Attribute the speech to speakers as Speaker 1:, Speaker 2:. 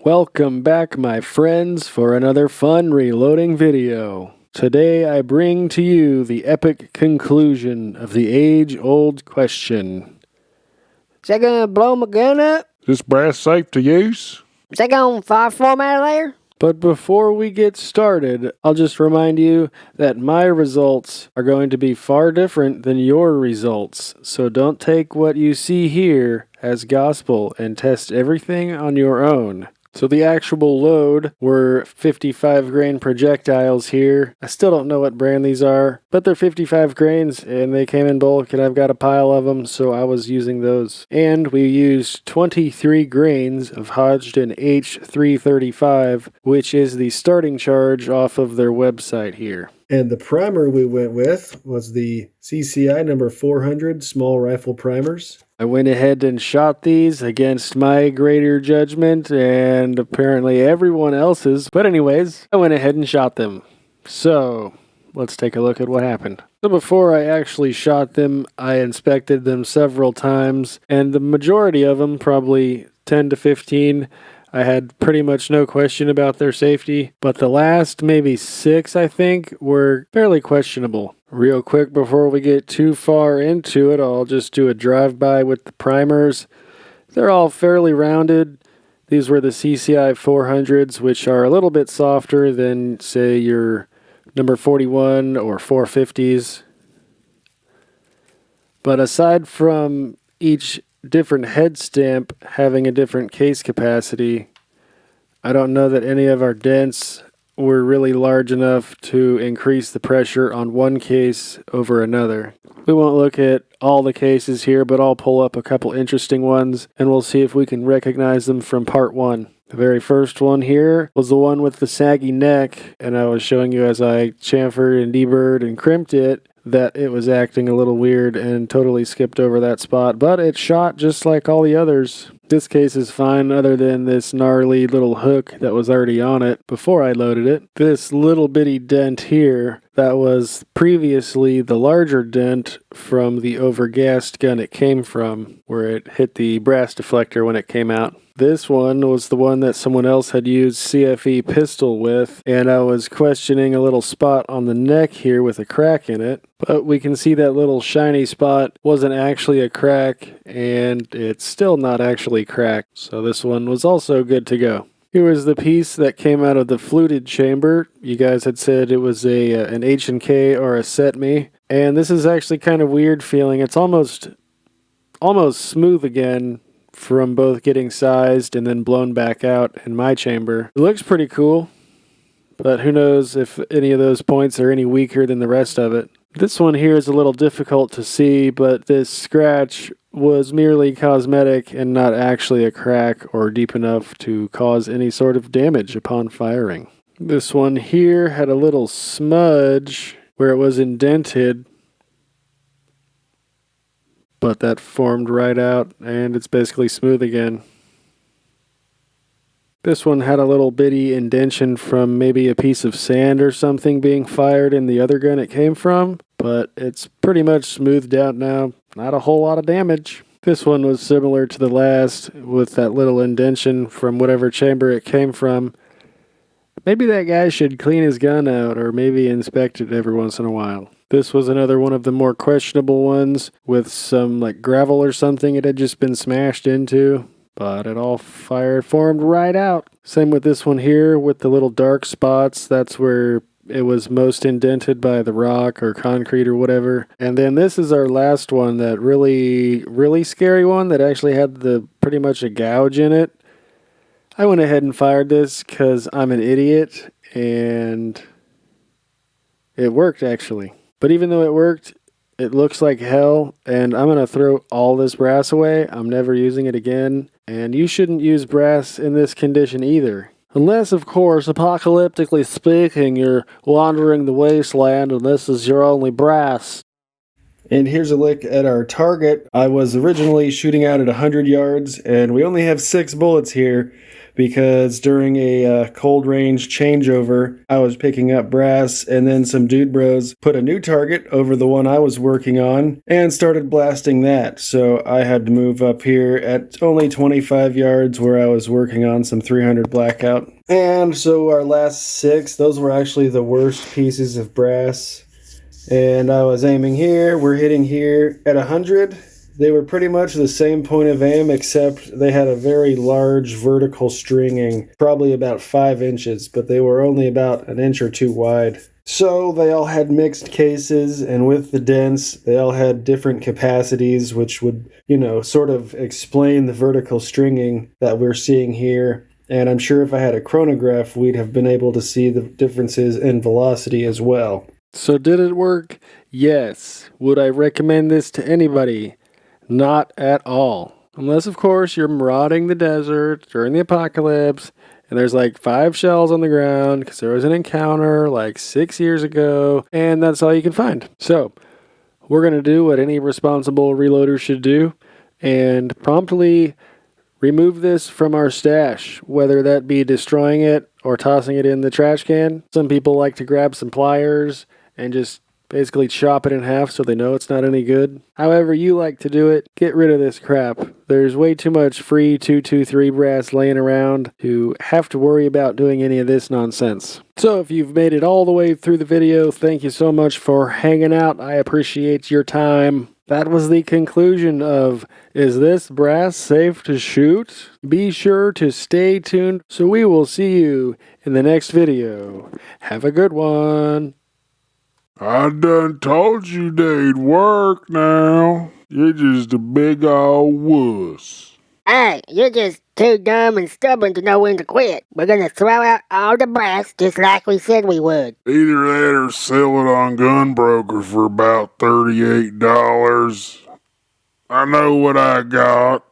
Speaker 1: Welcome back, my friends, for another fun reloading video. Today I bring to you the epic conclusion of the age-old question.
Speaker 2: Is that gonna blow my gun up?
Speaker 3: Is this brass safe to use?
Speaker 2: Is that gonna fire from out of there?
Speaker 1: But before we get started, I'll just remind you that my results are going to be far different than your results. So don't take what you see here as gospel and test everything on your own. So the actual load were 55 grain projectiles here. I still don't know what brand these are, but they're 55 grains and they came in bulk and I've got a pile of them, so I was using those. And we used 23 grains of Hodgdon H335, which is the starting charge off of their website here. And the primer we went with was the CCI number 400 small rifle primers. I went ahead and shot these against my greater judgment and apparently everyone else's. But anyways, I went ahead and shot them. So let's take a look at what happened. So before I actually shot them, I inspected them several times, and the majority of them, probably 10 to 15, I had pretty much no question about their safety, but the last maybe 6, I think, were fairly questionable. Real quick before we get too far into it, I'll just do a drive-by with the primers. They're all fairly rounded. These were the CCI 400s, which are a little bit softer than, say, your number 41 or 450s. But aside from each different head stamp having a different case capacity, I don't know that any of our dents were really large enough to increase the pressure on one case over another. We won't look at all the cases here, but I'll pull up a couple interesting ones and we'll see if we can recognize them from part 1. The very first one here was the one with the saggy neck, and I was showing you as I chamfered and deburred and crimped it that it was acting a little weird and totally skipped over that spot, but it shot just like all the others. This case is fine other than this gnarly little hook that was already on it before I loaded it. This little bitty dent here, that was previously the larger dent from the overgassed gun it came from, where it hit the brass deflector when it came out. This one was the one that someone else had used CFE pistol with, and I was questioning a little spot on the neck here with a crack in it, but we can see that little shiny spot wasn't actually a crack, and it's still not actually cracked, so this one was also good to go. Here was the piece that came out of the fluted chamber. You guys had said it was an H&K or a Setme, and this is actually kind of weird feeling. It's almost smooth again from both getting sized and then blown back out in my chamber. It looks pretty cool, but who knows if any of those points are any weaker than the rest of it. This one here is a little difficult to see, but this scratch was merely cosmetic and not actually a crack or deep enough to cause any sort of damage upon firing. This one here had a little smudge where it was indented, but that formed right out and it's basically smooth again. This one had a little bitty indentation from maybe a piece of sand or something being fired in the other gun it came from, but it's pretty much smoothed out now. Not a whole lot of damage. This one was similar to the last with that little indentation from whatever chamber it came from. Maybe that guy should clean his gun out or maybe inspect it every once in a while. This was another one of the more questionable ones with some like gravel or something it had just been smashed into, but it all formed right out. Same with this one here with the little dark spots. That's where it was most indented by the rock or concrete or whatever. And then this is our last one, that really, really scary one that actually had the pretty much a gouge in it. I went ahead and fired this because I'm an idiot, and it worked actually. But even though it worked, it looks like hell, and I'm going to throw all this brass away. I'm never using it again, and you shouldn't use brass in this condition either. Unless, of course, apocalyptically speaking, you're wandering the wasteland and this is your only brass. And here's a look at our target. I was originally shooting out at 100 yards, and we only have 6 bullets here. because during a cold range changeover, I was picking up brass, and then some dude bros put a new target over the one I was working on and started blasting that. So I had to move up here at only 25 yards where I was working on some 300 blackout. And so our last 6, those were actually the worst pieces of brass. And I was aiming here, we're hitting here at 100. They were pretty much the same point of aim, except they had a very large vertical stringing, probably about 5 inches, but they were only about an inch or 2 wide. So they all had mixed cases, and with the dents, they all had different capacities, which would, sort of explain the vertical stringing that we're seeing here. And I'm sure if I had a chronograph, we'd have been able to see the differences in velocity as well.
Speaker 4: So did it work? Yes. Would I recommend this to anybody? Not at all. Unless, of course, you're marauding the desert during the apocalypse and there's like 5 shells on the ground because there was an encounter like 6 years ago and that's all you can find. So we're going to do what any responsible reloader should do and promptly remove this from our stash, whether that be destroying it or tossing it in the trash can. Some people like to grab some pliers and just basically chop it in half so they know it's not any good. However you like to do it, get rid of this crap. There's way too much free 223 brass laying around to have to worry about doing any of this nonsense. So if you've made it all the way through the video, thank you so much for hanging out. I appreciate your time. That was the conclusion of Is This Brass Safe to Shoot? Be sure to stay tuned, so we will see you in the next video. Have a good one.
Speaker 3: I done told you they'd work now. You're just a big old wuss.
Speaker 2: Hey, you're just too dumb and stubborn to know when to quit. We're gonna throw out all the brass just like we said we would.
Speaker 3: Either that or sell it on Gunbroker for about $38. I know what I got.